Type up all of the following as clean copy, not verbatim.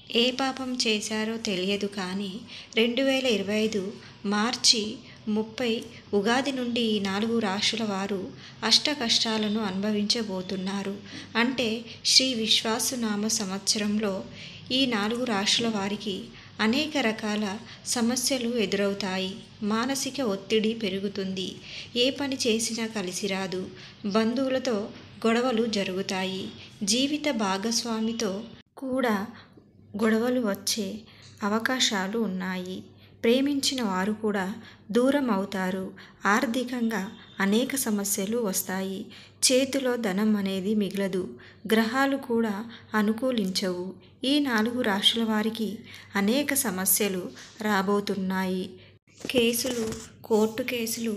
ఏ పాపం చేశారో తెలియదు కానీ 2025 మార్చి 30 ఉగాది నుండి ఈ 4 రాశుల వారు అష్ట కష్టాలను అనుభవించబోతున్నారు. అంటే శ్రీ విశ్వావసునామ సంవత్సరంలో ఈ 4 రాశుల వారికి అనేక రకాల సమస్యలు ఎదురవుతాయి. మానసిక ఒత్తిడి పెరుగుతుంది. ఏ పని చేసినా కలిసి రాదు. బంధువులతో గొడవలు జరుగుతాయి. జీవిత భాగస్వామితో కూడా గొడవలు వచ్చే అవకాశాలు ఉన్నాయి. ప్రేమించిన వారు కూడా దూరం అవుతారు. ఆర్థికంగా అనేక సమస్యలు వస్తాయి. చేతిలో ధనం అనేది మిగలదు. గ్రహాలు కూడా అనుకూలించవు. ఈ 4 రాశుల వారికి అనేక సమస్యలు రాబోతున్నాయి. కేసులు, కోర్టు కేసులు,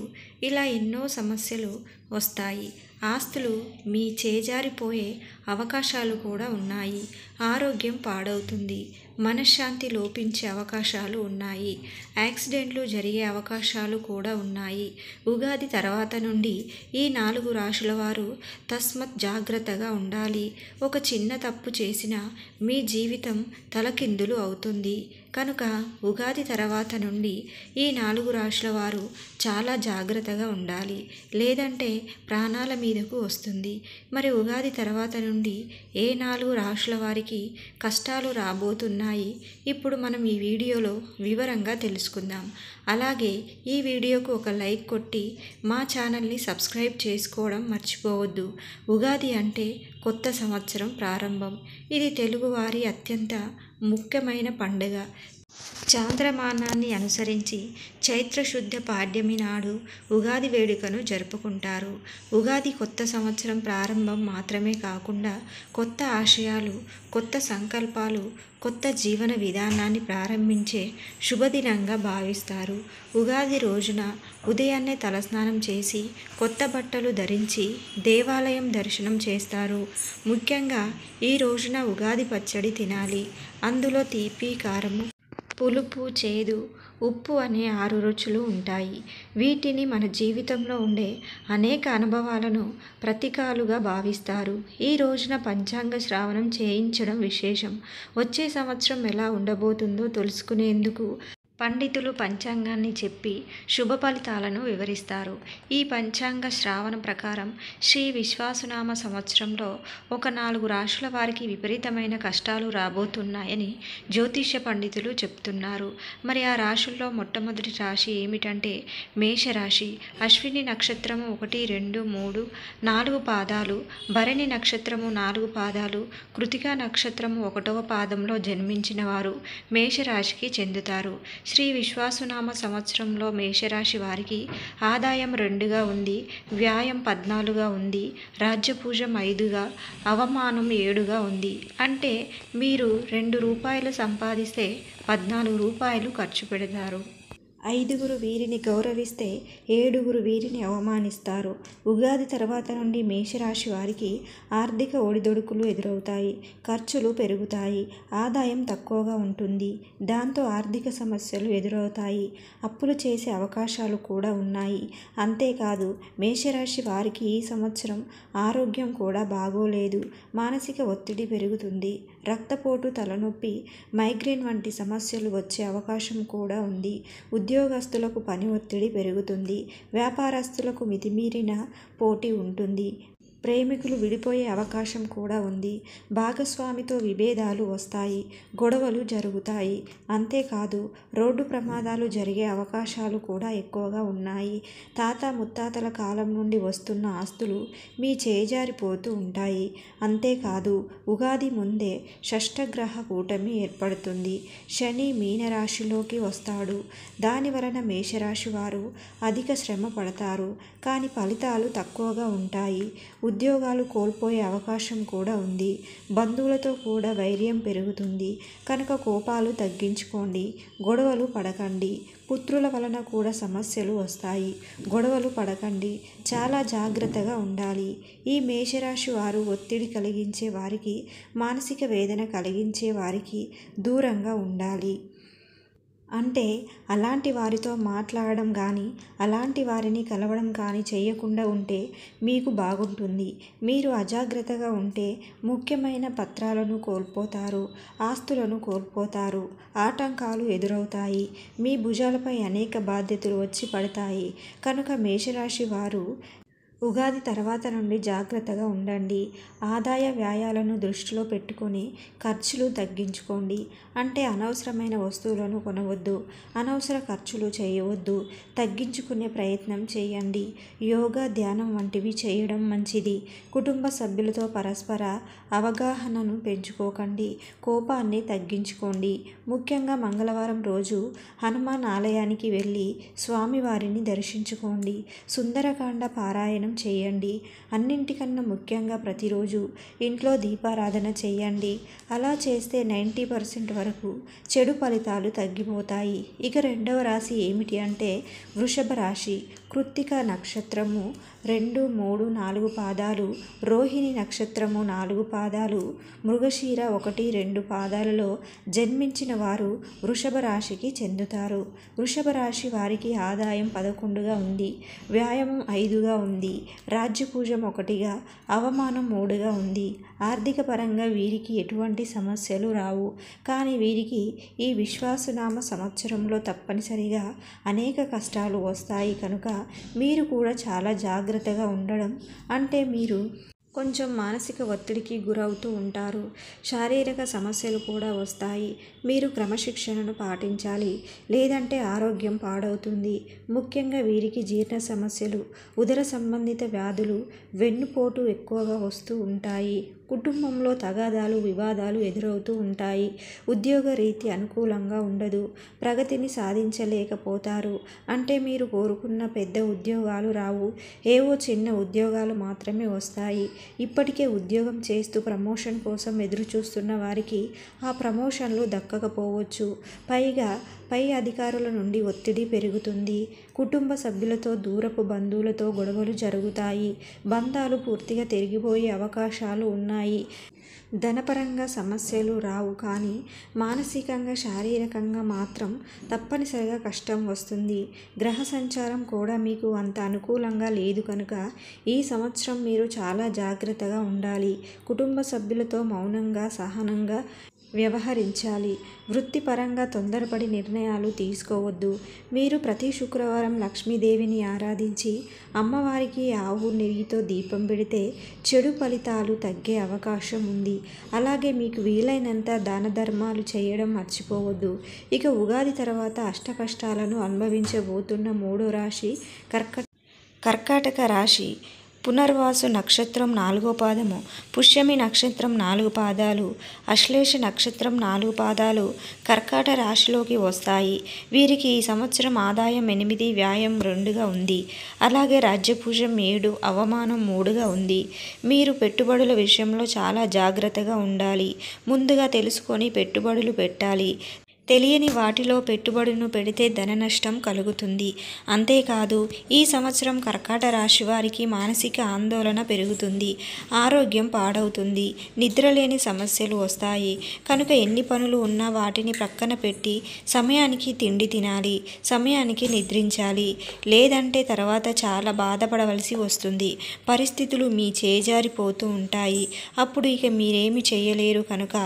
ఇలా ఎన్నో సమస్యలు వస్తాయి. ఆస్తులు మీ చేజారిపోయే అవకాశాలు కూడా ఉన్నాయి. ఆరోగ్యం పాడవుతుంది. మనశ్శాంతి లోపించే అవకాశాలు ఉన్నాయి. యాక్సిడెంట్లు జరిగే అవకాశాలు కూడా ఉన్నాయి. ఉగాది తర్వాత నుండి ఈ 4 రాశుల వారు తస్మత్ జాగ్రత్తగా ఉండాలి. ఒక చిన్న తప్పు చేసినా మీ జీవితం తలకిందులు అవుతుంది. కనుక ఉగాది తర్వాత నుండి ఈ 4 రాశుల వారు చాలా జాగ్రత్తగా ఉండాలి. లేదంటే ప్రాణాల మీదకు వస్తుంది. మరి ఉగాది తర్వాత నుండి ఏ 4 రాశుల వారికి కష్టాలు రాబోతున్నాయి ఇప్పుడు మనం ఈ వీడియోలో వివరంగా తెలుసుకుందాం. అలాగే ఈ వీడియోకు ఒక లైక్ కొట్టి మా ఛానల్ని సబ్స్క్రైబ్ చేసుకోవడం మర్చిపోవద్దు. ఉగాది అంటే కొత్త సంవత్సరం ప్రారంభం. ఇది తెలుగువారి అత్యంత ముఖ్యమైన పండుగ. చాంద్రమానాన్ని అనుసరించి చైత్రశుద్ధ పాడ్యమి నాడు ఉగాది వేడుకను జరుపుకుంటారు. ఉగాది కొత్త సంవత్సరం ప్రారంభం మాత్రమే కాకుండా కొత్త ఆశయాలు, కొత్త సంకల్పాలు, కొత్త జీవన విధానాన్ని ప్రారంభించే శుభదినంగా భావిస్తారు. ఉగాది రోజున ఉదయాన్నే తలస్నానం చేసి కొత్త బట్టలు ధరించి దేవాలయం దర్శనం చేస్తారు. ముఖ్యంగా ఈ రోజున ఉగాది పచ్చడి తినాలి. అందులో తీపి, కారము, పులుపు, చేదు, ఉప్పు అనే 6 రుచులు ఉంటాయి. వీటిని మన జీవితంలో ఉండే అనేక అనుభవాలను ప్రతీకాలుగా భావిస్తారు. ఈ రోజున పంచాంగ శ్రవణం చేయించడం విశేషం. వచ్చే సంవత్సరం ఎలా ఉండబోతుందో తెలుసుకునేందుకు పండితులు పంచాంగాన్ని చెప్పి శుభ ఫలితాలను వివరిస్తారు. ఈ పంచాంగ శ్రావణ ప్రకారం శ్రీ విశ్వావసునామ సంవత్సరంలో ఒక 4 రాశుల వారికి విపరీతమైన కష్టాలు రాబోతున్నాయని జ్యోతిష్య పండితులు చెప్తున్నారు. మరి ఆ రాశుల్లో మొట్టమొదటి రాశి ఏమిటంటే మేషరాశి. అశ్విని నక్షత్రము 1, 2, 3, 4 పాదాలు, భరణి నక్షత్రము 4 పాదాలు, కృతికా నక్షత్రము 1వ పాదంలో జన్మించిన వారు మేషరాశికి చెందుతారు. శ్రీ విశ్వావసునామ సంవత్సరంలో మేషరాశి వారికి ఆదాయం 2గా ఉంది, వ్యయం 14గా ఉంది, రాజ్యపూజ్యం 5గా, అవమానం 7గా ఉంది. అంటే మీరు ₹2 సంపాదిస్తే 14 రూపాయలు ఖర్చు పెడతారు. 5గురు వీరిని గౌరవిస్తే 7గురు వీరిని అవమానిస్తారు. ఉగాది తర్వాత నుండి మేషరాశి వారికి ఆర్థిక ఒడిదుడుకులు ఎదురవుతాయి. ఖర్చులు పెరుగుతాయి. ఆదాయం తక్కువగా ఉంటుంది. దాంతో ఆర్థిక సమస్యలు ఎదురవుతాయి. అప్పులు చేసే అవకాశాలు కూడా ఉన్నాయి. అంతేకాదు మేషరాశి వారికి ఈ సంవత్సరం ఆరోగ్యం కూడా బాగోలేదు. మానసిక ఒత్తిడి పెరుగుతుంది. రక్తపోటు, తలనొప్పి, మైగ్రేన్ వంటి సమస్యలు వచ్చే అవకాశం కూడా ఉంది. ఉద్యోగస్తులకు పని ఒత్తిడి పెరుగుతుంది. వ్యాపారస్తులకు మితిమీరిన పోటీ ఉంటుంది. ప్రేమికులు విడిపోయే అవకాశం కూడా ఉంది. భాగస్వామితో విభేదాలు వస్తాయి. గొడవలు జరుగుతాయి. అంతేకాదు రోడ్డు ప్రమాదాలు జరిగే అవకాశాలు కూడా ఎక్కువగా ఉన్నాయి. తాత ముత్తాతల కాలం నుండి వస్తున్న ఆస్తులు మీ చేజారిపోతూ ఉంటాయి. అంతేకాదు ఉగాది ముందే షష్టగ్రహ కూటమి ఏర్పడుతుంది. శని మీనరాశిలోకి వస్తాడు. దాని వలన మేషరాశి వారు అధిక శ్రమ పడతారు. కానీ ఫలితాలు తక్కువగా ఉంటాయి. ఉద్యోగాలు కోల్పోయే అవకాశం కూడా ఉంది. బంధువులతో కూడా వైర్యం పెరుగుతుంది. కనుక కోపాలు తగ్గించుకోండి. గొడవలు పడకండి. పుత్రుల వలన కూడా సమస్యలు వస్తాయి. గొడవలు పడకండి. చాలా జాగ్రత్తగా ఉండాలి. ఈ మేషరాశి వారు ఒత్తిడి కలిగించే వారికి, మానసిక వేదన కలిగించే వారికి దూరంగా ఉండాలి. అంటే అలాంటి వారితో మాట్లాడడం కానీ అలాంటి వారిని కలవడం కానీ చేయకుండా ఉంటే మీకు బాగుంటుంది. మీరు అజాగ్రత్తగా ఉంటే ముఖ్యమైన పత్రాలను కోల్పోతారు, ఆస్తులను కోల్పోతారు, ఆటంకాలు ఎదురవుతాయి, మీ భుజాలపై అనేక బాధ్యతలు వచ్చి పడతాయి. కనుక మేషరాశి వారు ఉగాది తర్వాత నుండి జాగ్రత్తగా ఉండండి. ఆదాయ వ్యయాలను దృష్టిలో పెట్టుకొని ఖర్చులు తగ్గించుకోండి. అంటే అనవసరమైన వస్తువులను కొనవద్దు, అనవసర ఖర్చులు చేయవద్దు, తగ్గించుకునే ప్రయత్నం చేయండి. యోగా, ధ్యానం వంటివి చేయడం మంచిది. కుటుంబ సభ్యులతో పరస్పర అవగాహనను పెంచుకోకండి. కోపాన్ని తగ్గించుకోండి. ముఖ్యంగా మంగళవారం రోజు హనుమాన్ ఆలయానికి వెళ్ళి స్వామివారిని దర్శించుకోండి. సుందరకాండ పారాయణం చేయండి. అన్నింటికన్నా ముఖ్యంగా ప్రతిరోజు ఇంట్లో దీపారాధన చేయండి. అలా చేస్తే 90% వరకు చెడు ఫలితాలు తగ్గిపోతాయి. ఇక రెండవ రాశి ఏమిటి అంటే వృషభ రాశి. కృత్తిక నక్షత్రము 2, 3, 4 పాదాలు, రోహిణి నక్షత్రము 4 పాదాలు, మృగశిర 1, 2 పాదాలలో జన్మించిన వారు వృషభ రాశికి చెందుతారు. వృషభ రాశి వారికి ఆదాయం 11గా ఉంది, వ్యాయామం 5గా ఉంది, రాజ్యపూజం 1గా, అవమానం 3గా ఉంది. ఆర్థిక పరంగా వీరికి ఎటువంటి సమస్యలు రావు. కానీ వీరికి ఈ విశ్వాసనామ సంవత్సరంలో తప్పనిసరిగా అనేక కష్టాలు వస్తాయి. కనుక మీరు కూడా చాలా జాగ్రత్తగా ఉండడం. అంటే మీరు కొంచెం మానసిక ఒత్తిడికి గురవుతూ ఉంటారు. శారీరక సమస్యలు కూడా వస్తాయి. మీరు క్రమశిక్షణను పాటించాలి, లేదంటే ఆరోగ్యం పాడవుతుంది. ముఖ్యంగా వీరికి జీర్ణ సమస్యలు, ఉదర సంబంధిత వ్యాధులు, వెన్నుపోటు ఎక్కువగా వస్తూ ఉంటాయి. కుటుంబంలో తగాదాలు, వివాదాలు ఎదురవుతూ ఉంటాయి. ఉద్యోగ రీతి అనుకూలంగా ఉండదు. ప్రగతిని సాధించలేకపోతారు. అంటే మీరు కోరుకున్న పెద్ద ఉద్యోగాలు రావు, ఏవో చిన్న ఉద్యోగాలు మాత్రమే వస్తాయి. ఇప్పటికే ఉద్యోగం చేస్తూ ప్రమోషన్ కోసం ఎదురు చూస్తున్న వారికి ఆ ప్రమోషన్లు దక్కకపోవచ్చు. పైగా పై అధికారుల నుండి ఒత్తిడి పెరుగుతుంది. కుటుంబ సభ్యులతో, దూరపు బంధువులతో గొడవలు జరుగుతాయి. బంధాలు పూర్తిగా తెగిపోయే అవకాశాలు ఉన్నాయి. ధనపరంగా సమస్యలు రావు, కానీ మానసికంగా, శారీరకంగా మాత్రం తప్పనిసరిగా కష్టం వస్తుంది. గ్రహ సంచారం కూడా మీకు అంత అనుకూలంగా లేదు. కనుక ఈ సంవత్సరం మీరు చాలా జాగ్రత్తగా ఉండాలి. కుటుంబ సభ్యులతో మౌనంగా, సహనంగా వ్యవహరించాలి. వృత్తిపరంగా తొందరపడి నిర్ణయాలు తీసుకోవద్దు. మీరు ప్రతి శుక్రవారం లక్ష్మీదేవిని ఆరాధించి అమ్మవారికి ఆవు నెయ్యితో దీపం పెడితే చెడు ఫలితాలు తగ్గే అవకాశం ఉంది. అలాగే మీకు వీలైనంత దాన ధర్మాలు చేయడం మర్చిపోవద్దు. ఇక ఉగాది తర్వాత అష్ట కష్టాలను అనుభవించబోతున్న మూడో రాశి కర్కాటక రాశి. పునర్వాసు నక్షత్రం 4వ పాదము, పుష్యమి నక్షత్రం 4 పాదాలు, అశ్లేష నక్షత్రం 4 పాదాలు కర్కాట రాశిలోకి వస్తాయి. వీరికి ఈ సంవత్సరం ఆదాయం 8, వ్యాయం 2గా ఉంది. అలాగే రాజ్యపూజం 7, అవమానం 3గా ఉంది. మీరు పెట్టుబడుల విషయంలో చాలా జాగ్రత్తగా ఉండాలి. ముందుగా తెలుసుకొని పెట్టుబడులు పెట్టాలి. తెలియని వాటిలో పెట్టుబడులను పెడితే ధన నష్టం కలుగుతుంది. అంతేకాదు ఈ సంవత్సరం కర్కాట రాశి వారికి మానసిక ఆందోళన పెరుగుతుంది. ఆరోగ్యం పాడవుతుంది. నిద్రలేని సమస్యలు వస్తాయి. కనుక ఎన్ని పనులు ఉన్నా వాటిని ప్రక్కన పెట్టి సమయానికి తిండి తినాలి, సమయానికి నిద్రించాలి. లేదంటే తర్వాత చాలా బాధపడవలసి వస్తుంది. పరిస్థితులు మీ చేజారిపోతూ ఉంటాయి. అప్పుడు ఇక మీరేమి చేయలేరు. కనుక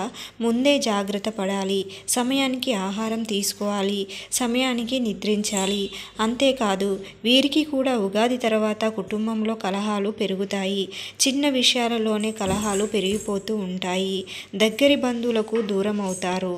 ముందే జాగ్రత్త పడాలి. సమయానికి ఆహారం తీసుకోవాలి, సమయానికి నిద్రించాలి. అంతేకాదు వీరికి కూడా ఉగాది తర్వాత కుటుంబంలో కలహాలు పెరుగుతాయి. చిన్న విషయాలలోనే కలహాలు పెరిగిపోతూ ఉంటాయి. దగ్గరి బంధువులకు దూరం అవుతారు.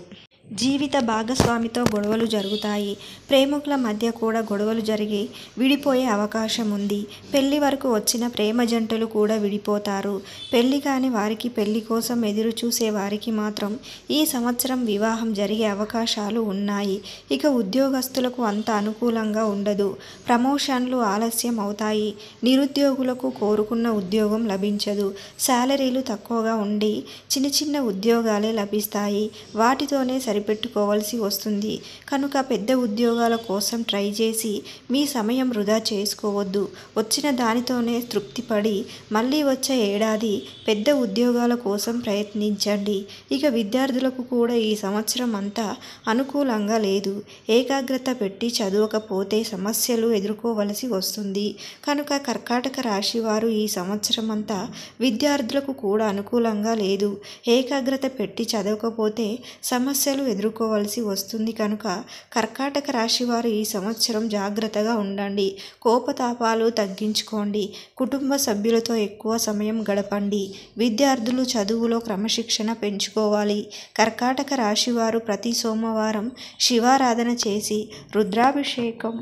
జీవిత భాగస్వామితో గొడవలు జరుగుతాయి. ప్రేమికుల మధ్య కూడా గొడవలు జరిగి విడిపోయే అవకాశం ఉంది. పెళ్లి వరకు వచ్చిన ప్రేమ జంటలు కూడా విడిపోతారు. పెళ్లి కాని వారికి, పెళ్లి కోసం ఎదురు చూసే వారికి మాత్రం ఈ సంవత్సరం వివాహం జరిగే అవకాశాలు ఉన్నాయి. ఇక ఉద్యోగస్తులకు అంత అనుకూలంగా ఉండదు. ప్రమోషన్లు ఆలస్యం అవుతాయి. నిరుద్యోగులకు కోరుకున్న ఉద్యోగం లభించదు. శాలరీలు తక్కువగా ఉండి చిన్న చిన్న ఉద్యోగాలే లభిస్తాయి. వాటితోనే సరిపెట్టుకోవాల్సి వస్తుంది. కనుక పెద్ద ఉద్యోగాల కోసం ట్రై చేసి మీ సమయం వృధా చేసుకోవద్దు. వచ్చిన దానితోనే తృప్తిపడి మళ్ళీ వచ్చే ఏడాది పెద్ద ఉద్యోగాల కోసం ప్రయత్నించండి. ఇక విద్యార్థులకు కూడా ఈ సంవత్సరం అంతా అనుకూలంగా లేదు. ఏకాగ్రత పెట్టి చదవకపోతే సమస్యలు ఎదుర్కోవలసి వస్తుంది. కనుక కర్కాటక రాశి వారు ఈ సంవత్సరం అంతా విద్యార్థులకు కూడా అనుకూలంగా లేదు. ఏకాగ్రత పెట్టి చదవకపోతే సమస్యలు ఎదుర్కోవలసి వస్తుంది. కనుక కర్కాటక రాశి వారు ఈ సంవత్సరం జాగ్రత్తగా ఉండండి. కోపతాపాలు తగ్గించుకోండి. కుటుంబ సభ్యులతో ఎక్కువ సమయం గడపండి. విద్యార్థులు చదువులో క్రమశిక్షణ పెంచుకోవాలి. కర్కాటక రాశి వారు ప్రతి సోమవారం శివారాధన చేసి రుద్రాభిషేకం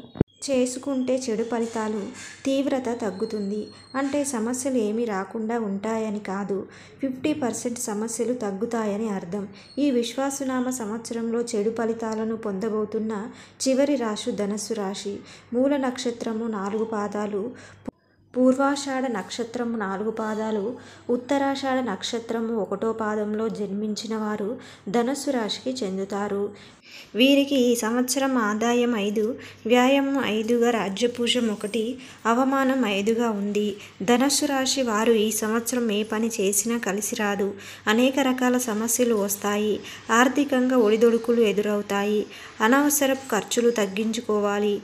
చేసుకుంటే చెడు ఫలితాలు తీవ్రత తగ్గుతుంది. అంటే సమస్యలు ఏమీ రాకుండా ఉంటాయని కాదు, 50% సమస్యలు తగ్గుతాయని అర్థం. ఈ విశ్వావసునామ సంవత్సరంలో చెడు ఫలితాలను పొందబోతున్న చివరి రాశి ధనస్సు రాశి. మూల నక్షత్రము 4 పాదాలు, పూర్వాషాఢ నక్షత్రము 4 పాదాలు, ఉత్తరాషాఢ నక్షత్రము 1వ పాదంలో జన్మించిన వారు ధనస్సు రాశికి చెందుతారు. వీరికి ఈ సంవత్సరం ఆదాయం 5, వ్యయం 5గా, రాజ్యపూజ్యం 1, అవమానం 5గా ఉంది. ధనస్సు రాశి వారు ఈ సంవత్సరం ఏ పని చేసినా కలిసి రాదు. అనేక రకాల సమస్యలు వస్తాయి. ఆర్థికంగా ఒడిదొడుకులు ఎదురవుతాయి. అనవసరపు ఖర్చులు తగ్గించుకోవాలి.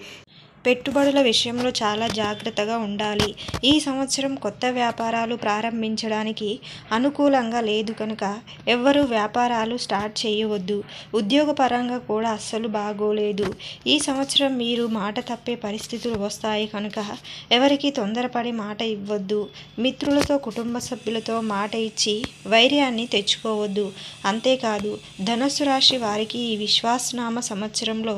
పెట్టుబడుల విషయంలో చాలా జాగ్రత్తగా ఉండాలి. ఈ సంవత్సరం కొత్త వ్యాపారాలు ప్రారంభించడానికి అనుకూలంగా లేదు. కనుక ఎవ్వరూ వ్యాపారాలు స్టార్ట్ చేయవద్దు. ఉద్యోగపరంగా కూడా అస్సలు బాగోలేదు. ఈ సంవత్సరం మీరు మాట తప్పే పరిస్థితులు వస్తాయి. కనుక ఎవరికి తొందరపడి మాట ఇవ్వద్దు. మిత్రులతో, కుటుంబ సభ్యులతో మాట ఇచ్చి వైర్యాన్ని తెచ్చుకోవద్దు. అంతేకాదు ధనస్సు రాశి వారికి ఈ విశ్వావసునామ సంవత్సరంలో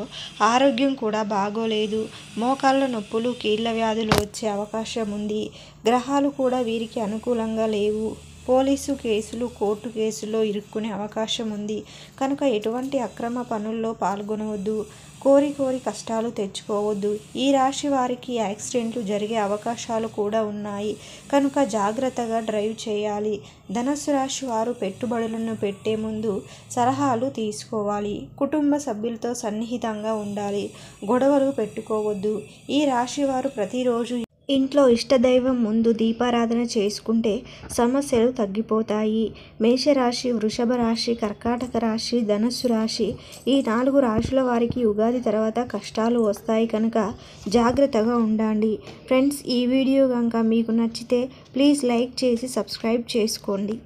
ఆరోగ్యం కూడా బాగోలేదు. మోకాళ్ళ నొప్పులు, కీళ్ళ వ్యాధులు వచ్చే అవకాశం ఉంది. గ్రహాలు కూడా వీరికి అనుకూలంగా లేవు. పోలీసు కేసులు, కోర్టు కేసుల్లో ఇరుక్కునే అవకాశం ఉంది. కనుక ఎటువంటి అక్రమ పనుల్లో పాల్గొనవద్దు. కోరి కష్టాలు తెచ్చుకోవద్దు. ఈ రాశి వారికి యాక్సిడెంట్లు జరిగే అవకాశాలు కూడా ఉన్నాయి. కనుక జాగ్రత్తగా డ్రైవ్ చేయాలి. ధనస్సు రాశి వారు పెట్టుబడులను పెట్టే ముందు సలహాలు తీసుకోవాలి. కుటుంబ సభ్యులతో సన్నిహితంగా ఉండాలి. గొడవలు పెట్టుకోవద్దు. ఈ రాశి వారు ప్రతిరోజు ఇంట్లో ఇష్టదైవం ముందు దీపారాధన చేసుకుంటే సమస్యలు తగ్గిపోతాయి. మేషరాశి, వృషభ రాశి, కర్కాటక రాశి, ధనస్సు రాశి ఈ 4 రాశుల వారికి ఉగాది తర్వాత కష్టాలు వస్తాయి. కనుక జాగ్రత్తగా ఉండండి. ఫ్రెండ్స్, ఈ వీడియో కనుక మీకు నచ్చితే ప్లీజ్ లైక్ చేసి సబ్స్క్రైబ్ చేసుకోండి.